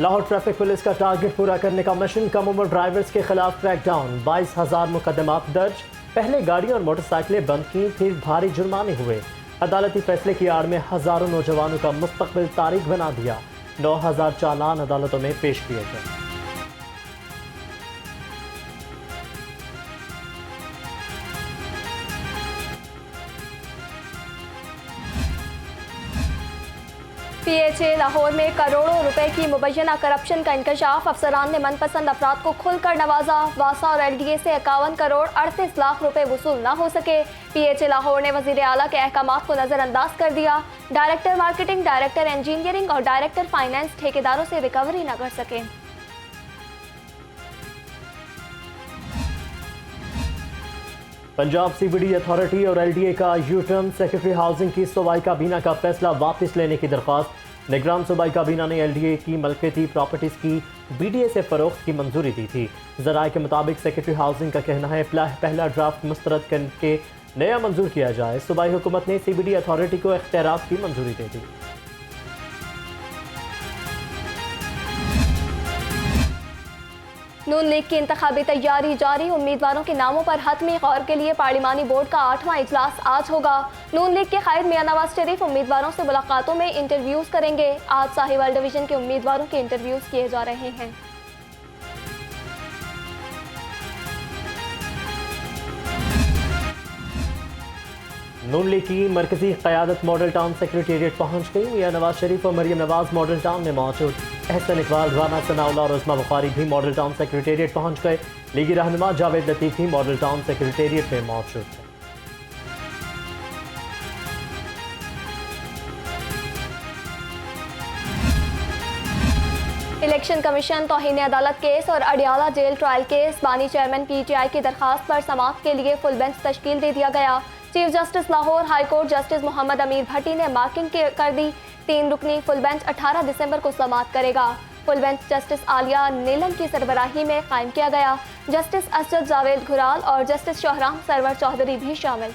Lahore traffic police का target पूरा करने का मिशन, कम उम्र ड्राइवर्स के खिलाफ क्रैकडाउन, 22,000 मुकदमात दर्ज। पहले गाड़ियां और मोटरसाइकिलें बंद की, फिर भारी जुर्माने हुए। अदालती फैसले की आड़ में हजारों नौजवानों का मुस्तकबिल तारीख बना दिया। 9,000 चालान अदालतों में पेश किए गए। PHA लाहौर में करोड़ों रुपए की मुबैना करप्शन का इंकशाफ, अफसरान ने मनपसंद अफराद को खुलकर नवाजा। वासा और LDA से 51 करोड़ 38 लाख रुपए वसूल न हो सके। PHA लाहौर ने वजीर आला के अहकामात को नजरअंदाज कर दिया। डायरेक्टर मार्केटिंग, डायरेक्टर इंजीनियरिंग और डायरेक्टर फाइनेंस ठेकेदारों से रिकवरी न कर सके। पंजाब CBD अथॉरिटी और LDA का यूटर्न, सेक्रेटरी हाउसिंग की सूबाई काबीना का फैसला वापस लेने की दरख्वास्त। निगरान सूबाई काबीना ने LDA की मलकियती प्रॉपर्टीज की BDA से फरोख्त की मंजूरी दी थी। ज़राए के मुताबिक सेक्रेटरी हाउसिंग का कहना है पहला ड्राफ्ट मुस्तरद करके नया मंजूर किया जाए। सूबाई हुकूमत ने CBD अथॉरिटी को इख्तियारात की मंजूरी दे दी। नून लीग की इंतखाबी तैयारी जारी, उम्मीदवारों के नामों पर हतमी गौर के लिए पार्लिमानी बोर्ड का 8वां इजलास आज होगा। नून लीग के कायद मियां नवाज शरीफ उम्मीदवारों से मुलाकातों में इंटरव्यूज करेंगे। आज साहिवाल डिवीजन के उम्मीदवारों के इंटरव्यूज किए जा रहे हैं। नून लीग की मरकजी क़यादत मॉडल टाउन सेक्रेटेरिएट पहुंच गई। मियां नवाज शरीफ और मरियम नवाज मॉडल टाउन में मौजूद। एहसन इकबाल, राना सनाउल्ला और उस्मा बुखारी भी मॉडल टाउन सेक्रेटेरिएट पहुंच गए। लीगी रहनुमा जावेद लतीफ़ भी मॉडल टाउन सेक्रेटेरिएट में मौजूद है। इलेक्शन कमीशन तौहीन अदालत केस और अडियाला जेल ट्रायल केस, बानी चेयरमैन PTI की दरखास्त पर समाअत के लिए फुल बेंच तश्कील दे दिया गया। Chief justice Lahore high court justice Mohammad Amir Bhatti ने मार्किंग कर दी। 3 रुकनी फुल बेंच 18 दिसंबर को समाअत करेगा। फुल बेंच जस्टिस आलिया नीलम की सरबराही में कायम किया गया। जस्टिस असद जावेद घुराल और जस्टिस शोहराम सरवर चौधरी भी शामिल।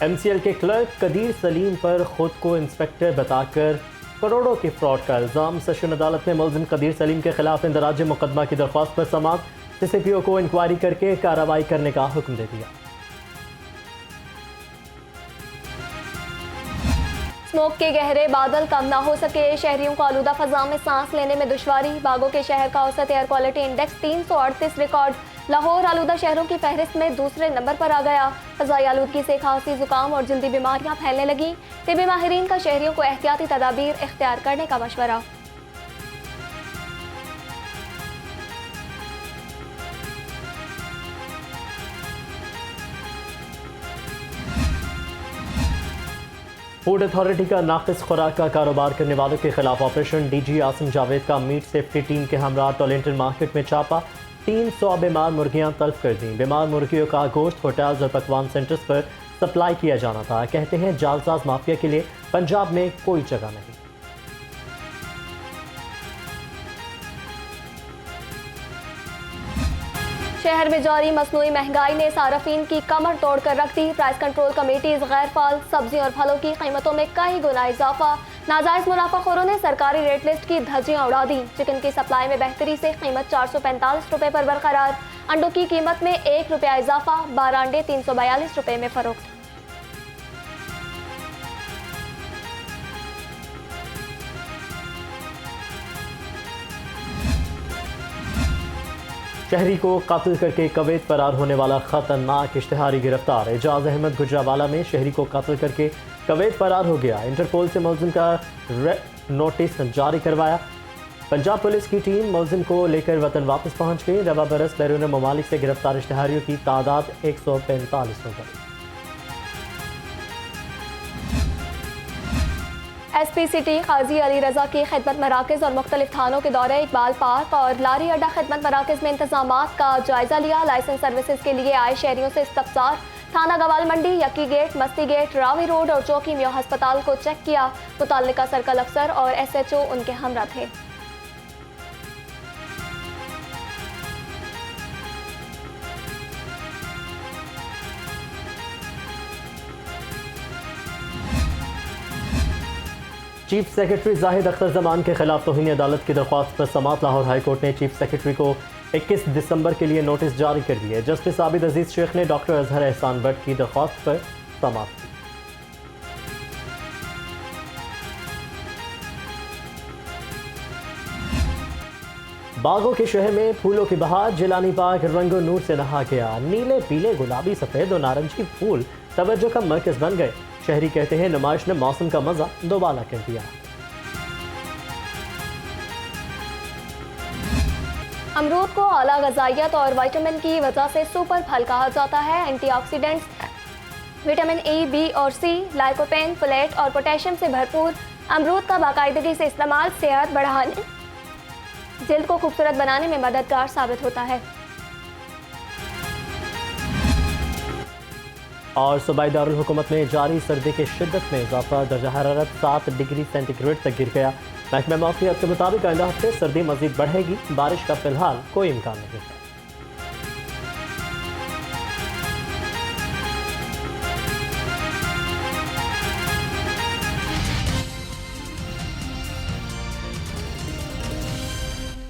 MCL के क्लर्क कदीर सलीम पर खुद को इंस्पेक्टर बताकर करोड़ों के फ्रॉड का इल्ज़ाम। सेशन अदालत ने मुल्ज़िम कदीर सलीम के खिलाफ इंदराज मुकदमा की दरख्वास्त पर समाअत। CCPO को इंक्वायरी करके कार्रवाई करने का हुक्म दे दिया। स्मोक के गहरे बादल कम ना हो सके, शहरियों को आलूदा फजा में सांस लेने में दुश्वारी। बागों के शहर का औसत air quality index 338 record. Lahore आलूदा शहरों की फहरिस्त में दूसरे नंबर पर आ गया। फजाई आलूदगी से खांसी, जुकाम और जल्दी बीमारियां फैलने लगी। तिबी माहिरीन का शहरियों को एहतियाती तदाबीर इख्तियार करने का मशवरा। फूड अथॉरिटी का नाकिस खुराक का कारोबार करने वालों के खिलाफ ऑपरेशन। DG आसिम जावेद का मीट सेफ्टी टीम के हमरा टॉलेंटन मार्केट में छापा। 300 बीमार मुर्गियां तल्फ कर दी। बीमार मुर्गियों का गोश्त होटल्स और पकवान सेंटर्स पर सप्लाई किया जाना था। कहते हैं जालसाज माफिया के लिए पंजाब में कोई जगह नहीं। शहर में जारी मसनूई महंगाई ने सार्फिन की कमर तोड़ कर रख दी। प्राइस कंट्रोल कमेटीज गैर फाल, सब्जी और फलों की कीमतों में कई गुना इजाफा। नाजायज मुनाफाखोरों ने सरकारी रेट लिस्ट की धज्जियां उड़ा दी। चिकन की सप्लाई में बेहतरी से कीमत 445 रुपए पर बरकरार। अंडों की कीमत में 1 रुपया इजाफा, 12 अंडे 342 रुपए में फरोख्त। शहरी को कत्ल करके कवैत फरार होने वाला खतरनाक इश्तिहारी गिरफ्तार। एजाज अहमद गुजरावाला में शहरी को कत्ल करके कवैत फरार हो गया। इंटरपोल से मुल्जिम का नोटिस जारी करवाया। पंजाब पुलिस की टीम मुल्जिम को लेकर वतन वापस पहुंच गई। रवा बरस बैरून ममालिक से गिरफ्तार इश्तिहारियों की तादाद 145 हो गई। SP सिटी काजी अली रजा की खिदमत मराकज़ और मुख्तलिफ थानों के दौरे, इकबाल पार्क और लारी अड्डा खिदमत मराकज़ में इंतजामात का जायजा लिया। लाइसेंस सर्विसेज के लिए आए शहरियों से इस्तफसार। थाना गवाल मंडी, यकी गेट, मस्ती गेट, रावी रोड और चौकी मियां अस्पताल को चेक किया। मुतल्लिका सर्कल अफसर और SHO उनके हमरा थे। चीफ सेक्रेटरी जाहिद अख्तर जमान के खिलाफ तौहीन अदालत की दरख्वास्त पर समात लाहौर हाईकोर्ट ने चीफ सेक्रेटरी को 21 दिसंबर के लिए नोटिस जारी कर दिए। जस्टिस आबिद अजीज शेख ने डॉक्टर अजहर एहसान भट्ट की दरख्वास्त पर समात की। बागों के शहर में फूलों की बहार, जिलानी बाग रंगो नूर से नहा गया। नीले पीले गुलाबी सफेद और नारंगी फूल तवज्जो का मरकज बन गए। शहरी कहते हैं नुमाइश ने मौसम का मजा दोबाला कर दिया। अमरूद को आला ग़िज़ाइयत और विटामिन की वजह से सुपर फल कहा जाता है। एंटीऑक्सीडेंट्स, विटामिन ए, बी और सी, लाइकोपेन, फोलेट और पोटेशियम से भरपूर अमरूद का बाकायदगी से इस्तेमाल सेहत बढ़ाने, जिल्द को खूबसूरत बनाने में मददगार साबित होता है। और सूबाई दारुल हुकूमत में जारी सर्दी की शिद्दत में इजाफा, दर्जा हरारत 7 डिग्री सेंटीग्रेड तक गिर गया। महकमा मौसमियात के मुताबिक आइंदा हफ्ते सर्दी मजीद बढ़ेगी। बारिश का फिलहाल कोई इम्कान नहीं है।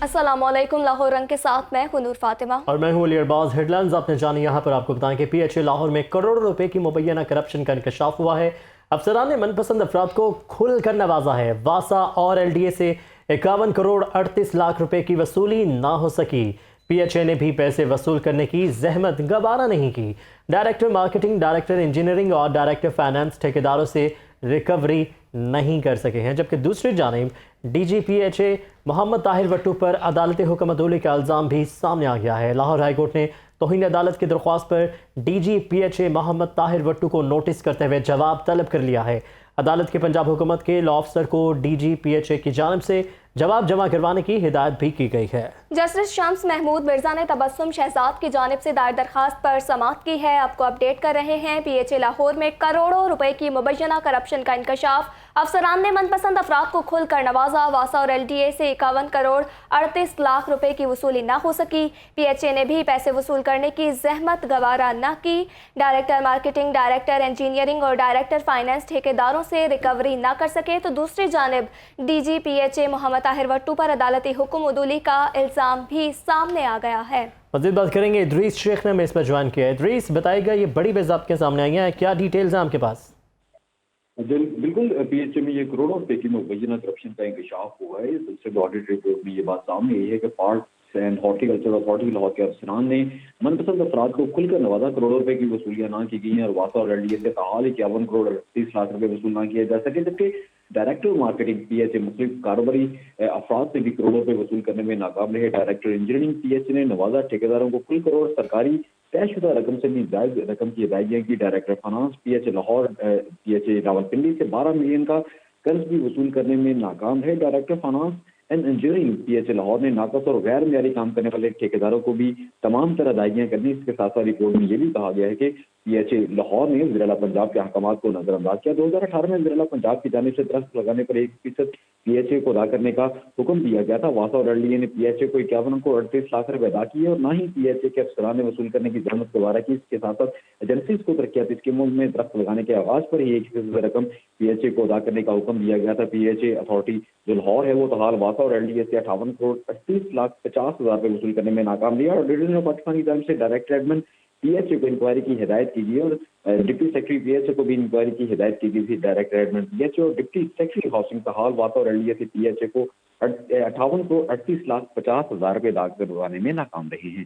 अस्सलामुअलैकुम, लाहौर रंग के साथ मैं हूं नूर फातिमा और मैं हूं अली अरबाज। हेडलाइंस आपने जानी। यहाँ पर आपको बताएं कि PHA लाहौर में करोड़ों रुपए की मुबैना करप्शन का इंकशाफ हुआ है। अफसरान ने मनपसंद अफराद को खुलकर नवाजा है। वासा और LDA से 51 करोड़ 38 लाख रुपए की वसूली ना हो सकी। PHA ने भी पैसे वसूल करने की जहमत गवारा नहीं की। डायरेक्टर मार्केटिंग, डायरेक्टर इंजीनियरिंग और डायरेक्टर फाइनेंस ठेकेदारों से रिकवरी नहीं कर सके हैं। जबकि दूसरी जानिब DG PHA मोहम्मद ताहिर वट्टू पर अदालती हुक्म अदूली का इल्ज़ाम भी सामने आ गया है। लाहौर हाईकोर्ट ने तौहीन अदालत की दरख्वास्त पर DG PHA मोहम्मद ताहिर वट्टू को नोटिस करते हुए जवाब तलब कर लिया है। अदालत के पंजाब हुकूमत के लॉ अफसर को DG PHA की जानिब से जवाब जमा करवाने की हिदायत भी की गई है। जस्टिस शम्स महमूद मिर्जा ने तबस्सुम शहजाद की जानिब से दायर दरखास्त पर समात की है। आपको अपडेट कर रहे हैं। PHA लाहौर में करोड़ों रुपए की मुबैना करप्शन का इंकशाफ, अफसरान ने मनपसंद अफराद को खुलकर नवाजा। वासा और LDA से 51 करोड़ 38 लाख रुपए की वसूली ना हो सकी। PHA ने भी पैसे वसूल करने की जहमत गवारा न की। डायरेक्टर मार्केटिंग, डायरेक्टर इंजीनियरिंग और डायरेक्टर फाइनेंस ठेकेदारों से रिकवरी ना कर सके तो दूसरी जानिब DG PHA मोहम्मद ताहिर वट्टू पर अदालती हुक्म अदूली का इल्ज़ाम भी सामने आ गया है। मज़ीद बात करेंगे। इदरीस शेख ने हमें इस पर ज्वाइन किया है। इदरीस, बताएगा ये बड़ी बेज़ाब्तियां सामने आई हैं, क्या डिटेल्स हैं आपके पास? बिल्कुल, PHA में ये करोड़ों रुपए की मुबैना करप्शन का इंकशाफ हुआ है। सबसे ऑडिट रिपोर्ट में ये बात सामने आई है कि park and horticulture authority Lahore के अफसरान ने मनपसंद अफराद को खुलकर नवाजा। करोड़ों रुपए की वसूलियां ना की गई हैं और वासा और LDA से ताहाल 51 करोड़ 38 लाख रुपए वसूल ना किए जा सके। जबकि डायरेक्टर मार्केटिंग PHA मुख्तलिफ कारोबारी अफराद से भी करोड़ों रुपए वसूल करने में नाकाम रहे। डायरेक्टर इंजीनियरिंग PHA ने नवाजा ठेकेदारों को कुल करोड़ सरकारी तयशुदा रकम से भी जायज रकम की अदायगियाँ की। Director finance PHA Lahore PHA Rawalpindi से 12 मिलियन का कर्ज भी वसूल करने में नाकाम रहे। Director finance and engineering PHA Lahore ने नाकस और गैर मियारी काम करने वाले ठेकेदारों को भी तमाम तरह अदायगियाँ करनी। इसके साथ साथ रिपोर्ट में यह भी कहा गया है कि PHA लाहौर ने वज़ीर-ए-आला पंजाब के अहकामात को नजरअंदाज किया। 2018 में वज़ीर-ए-आला पंजाब की जानिब से दरख्त लगाने पर 1% PHA को अदा करने का हुक्म दिया गया था। वासा और LDA ने PHA को 51 करोड़ 38 लाख रुपए अदा किए और ना ही PHA के अफसरान ने वसूल करने की जहमत गवारा की। इसके साथ साथ एजेंसीज को तरक्याती स्कीमों में दरख्त लगाने के आगाज पर ही 1% रकम PHA को अदा करने का हुक्म दिया गया था। PHA अथॉरिटी जो लाहौर है वो तो हाल वासा और LDA से 58 करोड़ 38 लाख 50 हजार रुपए वसूल करने में नाकाम रहा। और डिवीजन ऑफ पाकिस्तान की जानिब से डायरेक्टर एडमिन PHA को इंक्वायरी की हिदायत की गई और डिप्टी सेक्रेटरी PHA को भी इंक्वायरी की हिदायत की गई थी। डायरेक्टर एडमिन PHA और डिप्टी सेक्रेटरी हाउसिंग तहाल वासा और LDA से PHA को 58 करोड़ 38 लाख 50 हजार रुपए अदा करवाने में नाकाम रहे हैं।